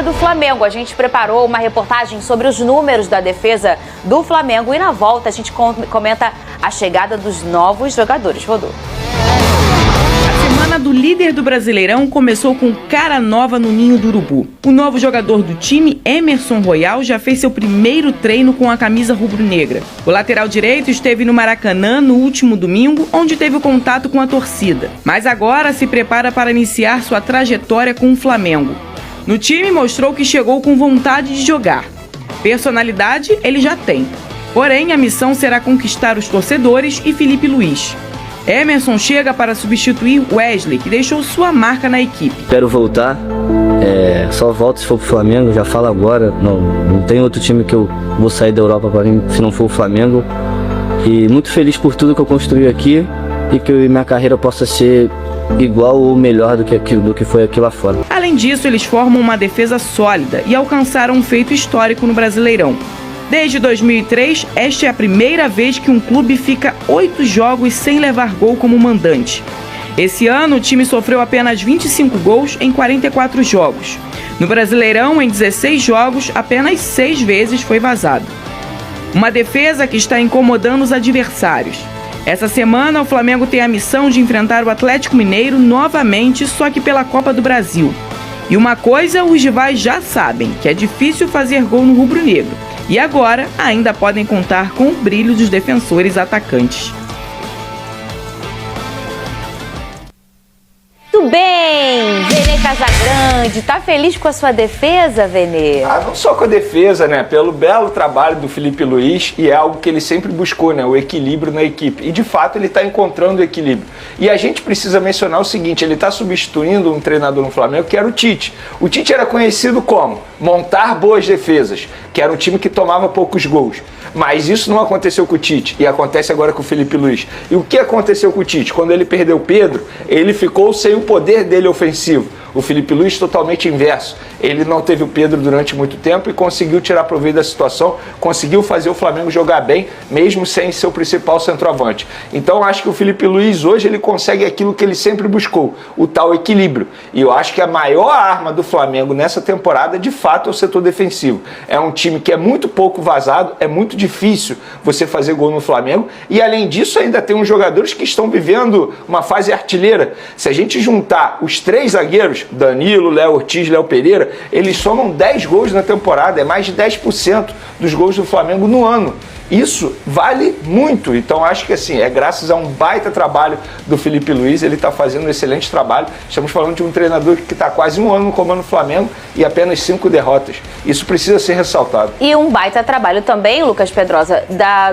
Do Flamengo, a gente preparou uma reportagem sobre os números da defesa do Flamengo e na volta a gente comenta a chegada dos novos jogadores. Rodou. A semana do líder do Brasileirão começou com cara nova no Ninho do Urubu. O novo jogador do time, Emerson Royal, já fez seu primeiro treino com a camisa rubro-negra. O lateral direito esteve no Maracanã no último domingo, onde teve o contato com a torcida. Mas agora se prepara para iniciar sua trajetória com o Flamengo. No time mostrou que chegou com vontade de jogar. Personalidade ele já tem. Porém, a missão será conquistar os torcedores e Felipe Luiz. Emerson chega para substituir Wesley, que deixou sua marca na equipe. Quero voltar, só volto se for pro Flamengo, já falo agora. Não tem outro time que eu vou sair da Europa para mim se não for o Flamengo. E muito feliz por tudo que eu construí aqui e que minha carreira possa ser igual ou melhor do que foi aqui lá fora. Além disso, eles formam uma defesa sólida e alcançaram um feito histórico no Brasileirão. Desde 2003, esta é a primeira vez que um clube fica 8 jogos sem levar gol como mandante. Esse ano, o time sofreu apenas 25 gols em 44 jogos. No Brasileirão, em 16 jogos, apenas 6 vezes foi vazado. Uma defesa que está incomodando os adversários. Essa semana, o Flamengo tem a missão de enfrentar o Atlético Mineiro novamente, só que pela Copa do Brasil. E uma coisa os rivais já sabem, que é difícil fazer gol no rubro-negro. E agora, ainda podem contar com o brilho dos defensores atacantes. Tudo bem, Vene Casagrande, tá feliz com a sua defesa, Vene? Não só com a defesa, né? Pelo belo trabalho do Felipe Luiz, e é algo que ele sempre buscou, né? O equilíbrio na equipe. E de fato ele está encontrando o equilíbrio. E a gente precisa mencionar o seguinte: ele está substituindo um treinador no Flamengo que era o Tite. O Tite era conhecido como montar boas defesas, que era um time que tomava poucos gols. Mas isso não aconteceu com o Tite e acontece agora com o Felipe Luiz. E o que aconteceu com o Tite? Quando ele perdeu o Pedro, ele ficou sem o poder dele ofensivo. O Felipe Luiz totalmente inverso. Ele não teve o Pedro durante muito tempo e conseguiu tirar proveito da situação, conseguiu fazer o Flamengo jogar bem, mesmo sem seu principal centroavante. Então acho que o Felipe Luiz hoje ele consegue aquilo que ele sempre buscou, o tal equilíbrio. E eu acho que a maior arma do Flamengo nessa temporada, de fato, é o setor defensivo. É um time que é muito pouco vazado, é muito difícil você fazer gol no Flamengo, e além disso ainda tem uns jogadores que estão vivendo uma fase artilheira. Se a gente juntar os 3 zagueiros, Danilo, Léo Ortiz, Léo Pereira, eles somam 10 gols na temporada, é mais de 10% dos gols do Flamengo no ano. Isso vale muito, então acho que assim, é graças a um baita trabalho do Felipe Luiz, ele está fazendo um excelente trabalho. Estamos falando de um treinador que está quase um ano no comando do Flamengo e apenas 5 derrotas. Isso precisa ser ressaltado. E um baita trabalho também, Lucas Pedrosa,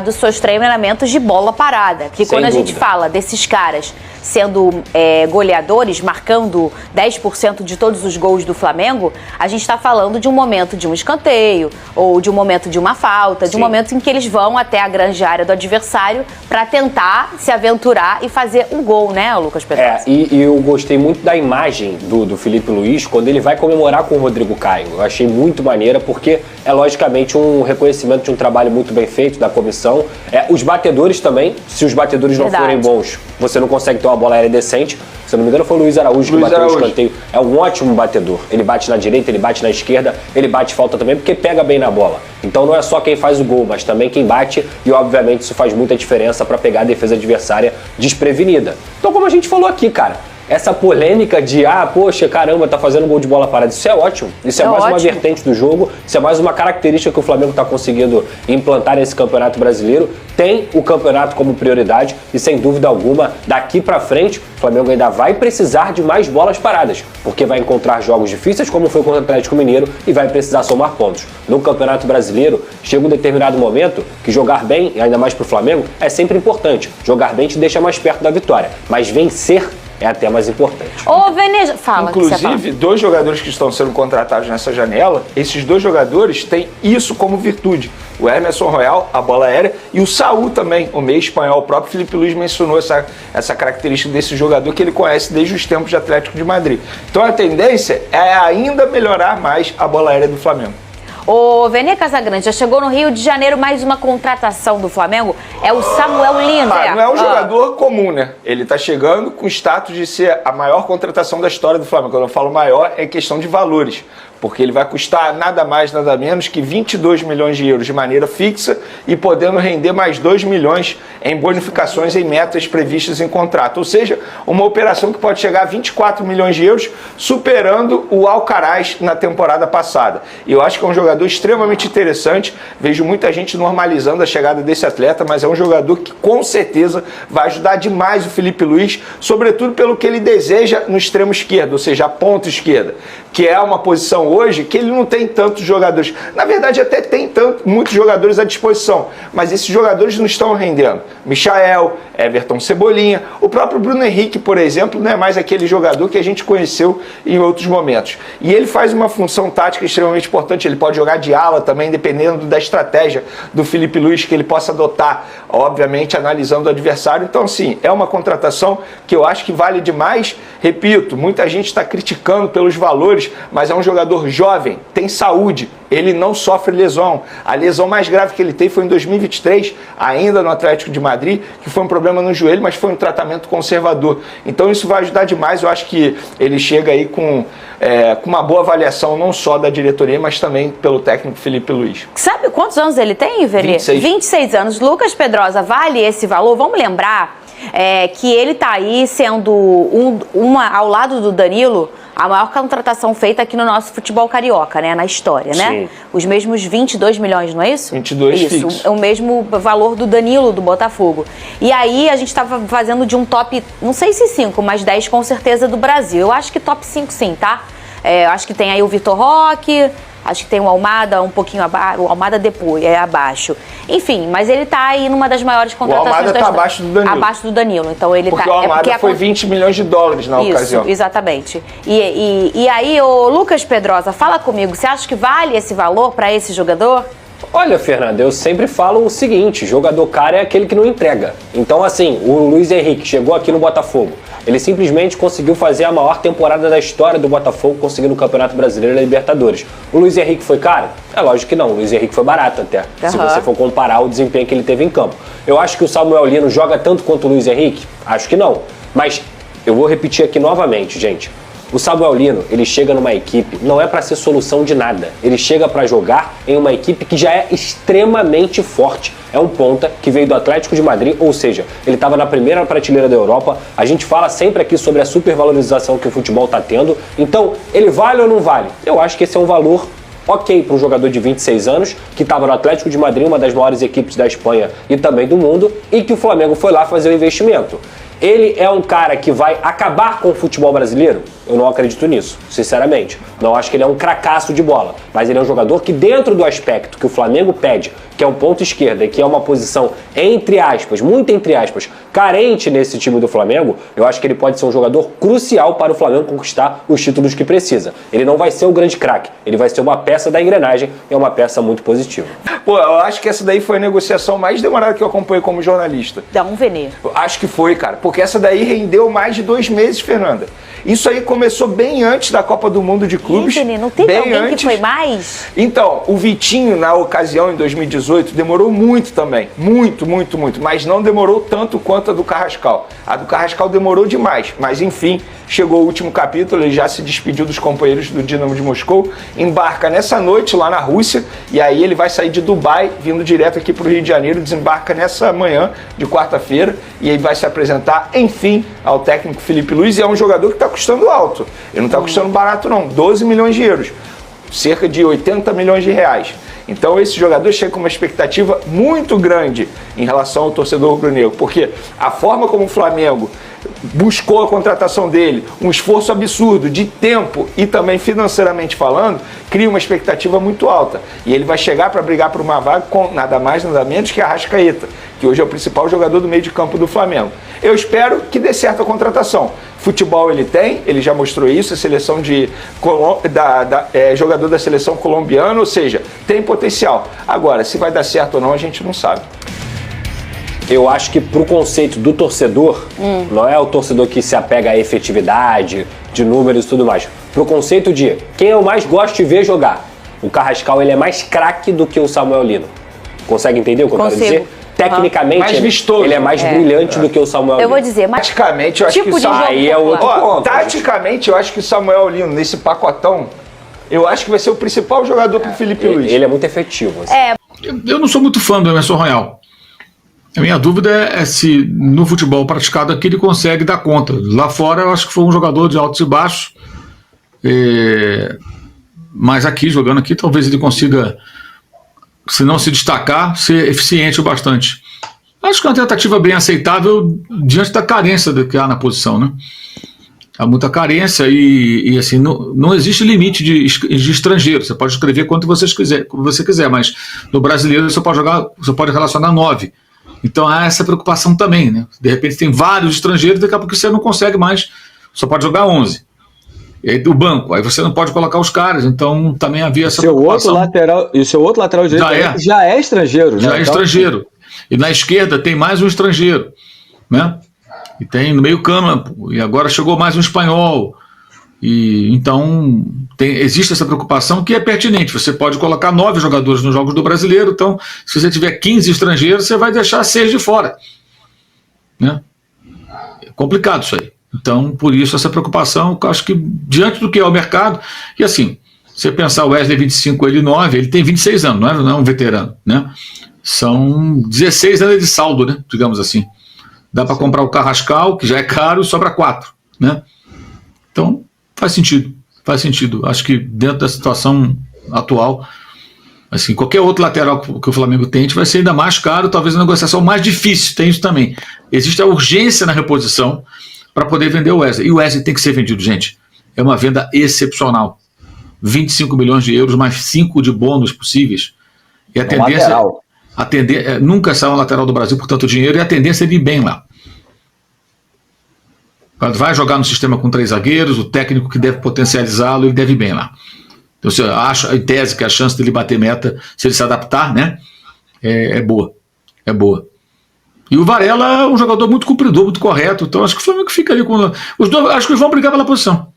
dos seus treinamentos de bola parada, que quando a gente fala desses caras sendo goleadores, marcando 10% de todos os gols do Flamengo, a gente está falando de um momento de um escanteio, ou de um momento de uma falta, de um momento em que eles vão até a grande área do adversário para tentar se aventurar e fazer um gol, né, Lucas Pedrosa? E eu gostei muito da imagem do Felipe Luiz quando ele vai comemorar com o Rodrigo Caio. Eu achei muito maneira, porque é logicamente um reconhecimento de um trabalho muito bem feito da comissão. Os batedores também, se os batedores não forem bons, você não consegue ter uma bola aérea decente. Se eu não me engano, foi o Luiz Araújo que bateu o escanteio. É um ótimo batedor. Ele bate na direita, ele bate na esquerda, ele bate falta também, porque pega bem na bola. Então não é só quem faz o gol, mas também quem bate, e obviamente isso faz muita diferença para pegar a defesa adversária desprevenida. Então, como a gente falou aqui, cara, essa polêmica de, poxa, caramba, tá fazendo gol de bola parada, isso é ótimo. Isso é mais uma vertente do jogo, isso é mais uma característica que o Flamengo tá conseguindo implantar nesse Campeonato Brasileiro. Tem o campeonato como prioridade e, sem dúvida alguma, daqui pra frente, o Flamengo ainda vai precisar de mais bolas paradas, porque vai encontrar jogos difíceis, como foi contra o Atlético Mineiro, e vai precisar somar pontos. No Campeonato Brasileiro, chega um determinado momento que jogar bem, ainda mais pro Flamengo, é sempre importante. Jogar bem te deixa mais perto da vitória, mas vencer é até mais importante. Ô, Veneja, fala. Inclusive, 2 jogadores que estão sendo contratados nessa janela, esses 2 jogadores têm isso como virtude. O Emerson Royal, a bola aérea, e o Saúl também, o meio espanhol. O próprio Felipe Luiz mencionou essa característica desse jogador que ele conhece desde os tempos de Atlético de Madrid. Então a tendência é ainda melhorar mais a bola aérea do Flamengo. O Vene Casagrande já chegou no Rio de Janeiro, mais uma contratação do Flamengo, é o Samuel Lino. Não é um jogador comum, né? Ele tá chegando com o status de ser a maior contratação da história do Flamengo. Quando eu falo maior, é questão de valores. porque ele vai custar nada mais, nada menos que 22 milhões de euros de maneira fixa e podendo render mais 2 milhões em bonificações em metas previstas em contrato. Ou seja, uma operação que pode chegar a 24 milhões de euros, superando o Alcaraz na temporada passada. E eu acho que é um jogador extremamente interessante. Vejo muita gente normalizando a chegada desse atleta, mas é um jogador que com certeza vai ajudar demais o Filipe Luís, sobretudo pelo que ele deseja no extremo esquerdo, ou seja, a ponta esquerda, que é uma posição hoje que ele não tem tantos jogadores. Na verdade, até tem muitos jogadores à disposição, mas esses jogadores não estão rendendo. Michael, Everton, Cebolinha, o próprio Bruno Henrique, por exemplo, não é mais aquele jogador que a gente conheceu em outros momentos. E ele faz uma função tática extremamente importante, ele pode jogar de ala também, dependendo da estratégia do Filipe Luís que ele possa adotar, obviamente analisando o adversário. Então, sim, é uma contratação que eu acho que vale demais. Repito, muita gente está criticando pelos valores, mas é um jogador jovem, tem saúde, ele não sofre lesão. A lesão mais grave que ele teve foi em 2023, ainda no Atlético de Madrid, que foi um problema no joelho, mas foi um tratamento conservador. Então isso vai ajudar demais. Eu acho que ele chega aí com uma boa avaliação, não só da diretoria, mas também pelo técnico Filipe Luís. Sabe quantos anos ele tem, Veli? 26 anos. Lucas Pedrosa, vale esse valor? Vamos lembrar que ele está aí sendo ao lado do Danilo, a maior contratação feita aqui no nosso futebol carioca, né? Na história, né? Sim. Os mesmos 22 milhões, não é isso? 22 isso, fixo. é o mesmo valor do Danilo, do Botafogo. E aí a gente estava fazendo de um top, não sei se 5, mas 10 com certeza do Brasil. Eu acho que top 5 sim, tá? Acho que tem aí o Vitor Roque, acho que tem o Almada um pouquinho abaixo, o Almada depois, abaixo. Enfim, mas ele tá aí numa das maiores contratações. O Almada tá abaixo do Danilo. Abaixo do Danilo, então ele porque tá... o Almada foi 20 milhões de dólares na ocasião. Isso, exatamente. E aí, o Lucas Pedrosa, fala comigo, você acha que vale esse valor para esse jogador? Olha, Fernanda, eu sempre falo o seguinte, jogador caro é aquele que não entrega. Então, assim, o Luiz Henrique chegou aqui no Botafogo, ele simplesmente conseguiu fazer a maior temporada da história do Botafogo, conseguindo o Campeonato Brasileiro e a Libertadores. O Luiz Henrique foi caro? É lógico que não, o Luiz Henrique foi barato até, se você for comparar o desempenho que ele teve em campo. Eu acho que o Samuel Lino joga tanto quanto o Luiz Henrique? Acho que não. Mas eu vou repetir aqui novamente, gente. O Samuel Lino, ele chega numa equipe, não é para ser solução de nada. Ele chega para jogar em uma equipe que já é extremamente forte. É um ponta que veio do Atlético de Madrid, ou seja, ele estava na primeira prateleira da Europa. A gente fala sempre aqui sobre a supervalorização que o futebol está tendo. Então, ele vale ou não vale? Eu acho que esse é um valor ok para um jogador de 26 anos, que estava no Atlético de Madrid, uma das maiores equipes da Espanha e também do mundo, e que o Flamengo foi lá fazer o investimento. Ele é um cara que vai acabar com o futebol brasileiro? Eu não acredito nisso, sinceramente. Não acho que ele é um cracaço de bola, mas ele é um jogador que, dentro do aspecto que o Flamengo pede, que é um ponto esquerda e que é uma posição, entre aspas, muito entre aspas, carente nesse time do Flamengo, eu acho que ele pode ser um jogador crucial para o Flamengo conquistar os títulos que precisa. Ele não vai ser o grande craque, ele vai ser uma peça da engrenagem e é uma peça muito positiva. Pô, eu acho que essa daí foi a negociação mais demorada que eu acompanhei como jornalista. Dá um veneno. Eu acho que foi, cara, porque essa daí rendeu mais de 2 meses, Fernanda. Isso aí começou bem antes da Copa do Mundo de Clubes. Não teve bem alguém antes. que foi mais? Então, o Vitinho, na ocasião, em 2018, demorou muito também. Muito, muito, muito. Mas não demorou tanto quanto a do Carrascal. A do Carrascal demorou demais. Mas, enfim, chegou o último capítulo, ele já se despediu dos companheiros do Dinamo de Moscou, embarca nessa noite lá na Rússia, e aí ele vai sair de Dubai, vindo direto aqui para o Rio de Janeiro, desembarca nessa manhã de quarta-feira, e aí vai se apresentar, enfim, ao técnico Filipe Luís, e é um jogador que está custando alto. Ele não está custando barato não, 12 milhões de euros, cerca de 80 milhões de reais. Então esse jogador chega com uma expectativa muito grande em relação ao torcedor rubro-negro, porque a forma como o Flamengo buscou a contratação dele, um esforço absurdo de tempo e também financeiramente falando, cria uma expectativa muito alta. E ele vai chegar para brigar por uma vaga com nada mais, nada menos que a Arrascaeta, que hoje é o principal jogador do meio de campo do Flamengo. Eu espero que dê certo a contratação. Futebol ele tem, ele já mostrou isso, a seleção jogador da seleção colombiana, ou seja, tem potencial. Agora, se vai dar certo ou não, a gente não sabe. Eu acho que pro conceito do torcedor, não é o torcedor que se apega à efetividade, de números e tudo mais. Pro conceito de quem eu mais gosto de ver jogar. O Carrascal, ele é mais craque do que o Samuel Lino. Consegue entender o que eu quero dizer? Tecnicamente, mais vistoso. Ele é mais brilhante do que o Samuel Lino. Eu vou dizer, mas taticamente, eu acho tipo que o de jogo Samuel... Aí é outro ponto. Taticamente, eu acho que o Samuel Lino, nesse pacotão, Eu acho que vai ser o principal jogador pro Felipe Luiz. Ele é muito efetivo. Assim. Eu não sou muito fã do Emerson Royal. A minha dúvida é se no futebol praticado aqui ele consegue dar conta. Lá fora eu acho que foi um jogador de altos e baixos. Mas aqui, jogando aqui, talvez ele consiga, se não se destacar, ser eficiente o bastante. Acho que é uma tentativa bem aceitável diante da carência que há na posição, né? Há muita carência e assim, não existe limite de estrangeiro. Você pode escrever quanto você quiser, mas no brasileiro você pode relacionar 9. Então há essa preocupação também, né? De repente tem vários estrangeiros, daqui a pouco você não consegue mais, só pode jogar 11. E aí do banco, aí você não pode colocar os caras, então também havia essa preocupação. O seu outro lateral direito já é estrangeiro, né? Já é estrangeiro. E na esquerda tem mais um estrangeiro, né? E tem no meio campo, e agora chegou mais um espanhol. E então existe essa preocupação que é pertinente. Você pode colocar 9 jogadores nos jogos do brasileiro, então se você tiver 15 estrangeiros, você vai deixar 6 de fora, né? É complicado isso aí. Então, por isso, essa preocupação, eu acho que diante do que é o mercado, e assim, você pensar o Wesley 25, ele 9, ele tem 26 anos, não é um veterano, né? São 16 anos de saldo, né? Digamos assim. Dá para comprar o Carrascal, que já é caro, e sobra 4, né? Então, faz sentido. Acho que dentro da situação atual, assim, qualquer outro lateral que o Flamengo tente vai ser ainda mais caro, talvez a negociação mais difícil, tem isso também. Existe a urgência na reposição para poder vender o Wesley. E o Wesley tem que ser vendido, gente. É uma venda excepcional. 25 milhões de euros, mais 5 de bônus possíveis. E a tendência... nunca saiu um lateral do Brasil por tanto dinheiro, e a tendência é ir bem lá. Quando vai jogar no sistema com 3 zagueiros, o técnico que deve potencializá-lo, ele deve ir bem lá. Então, você acha, em tese, que a chance dele bater meta, se ele se adaptar, né, é boa. É boa. E o Varela é um jogador muito cumpridor, muito correto. Então acho que o Flamengo fica ali com... Os dois, acho que eles vão brigar pela posição.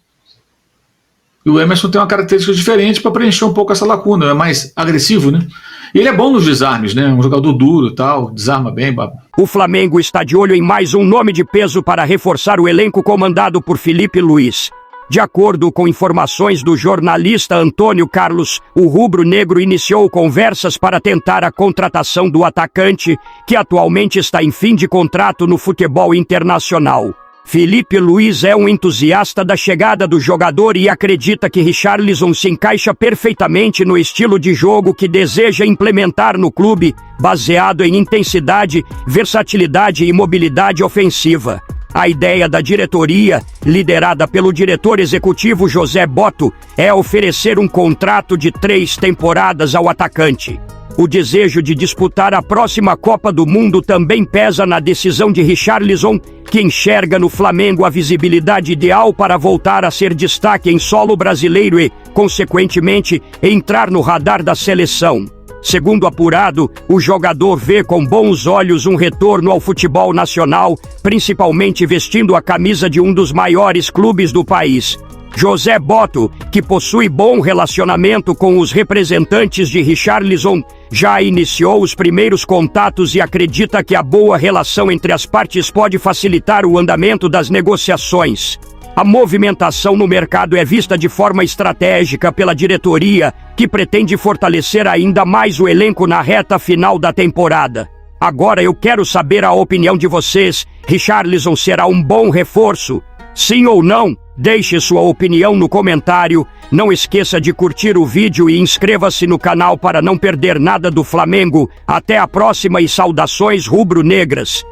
E o Emerson tem uma característica diferente para preencher um pouco essa lacuna. É mais agressivo, né? E ele é bom nos desarmes, né? Um jogador duro e tal, desarma bem. O Flamengo está de olho em mais um nome de peso para reforçar o elenco comandado por Felipe Luiz. De acordo com informações do jornalista Antônio Carlos, o rubro-negro iniciou conversas para tentar a contratação do atacante, que atualmente está em fim de contrato no futebol internacional. Felipe Luiz é um entusiasta da chegada do jogador e acredita que Richarlison se encaixa perfeitamente no estilo de jogo que deseja implementar no clube, baseado em intensidade, versatilidade e mobilidade ofensiva. A ideia da diretoria, liderada pelo diretor executivo José Botto, é oferecer um contrato de 3 temporadas ao atacante. O desejo de disputar a próxima Copa do Mundo também pesa na decisão de Richarlison, que enxerga no Flamengo a visibilidade ideal para voltar a ser destaque em solo brasileiro e, consequentemente, entrar no radar da seleção. Segundo apurado, o jogador vê com bons olhos um retorno ao futebol nacional, principalmente vestindo a camisa de um dos maiores clubes do país. José Botto, que possui bom relacionamento com os representantes de Richarlison, já iniciou os primeiros contatos e acredita que a boa relação entre as partes pode facilitar o andamento das negociações. A movimentação no mercado é vista de forma estratégica pela diretoria, que pretende fortalecer ainda mais o elenco na reta final da temporada. Agora eu quero saber a opinião de vocês. Richarlison será um bom reforço? Sim ou não? Deixe sua opinião no comentário. Não esqueça de curtir o vídeo e inscreva-se no canal para não perder nada do Flamengo. Até a próxima e saudações rubro-negras.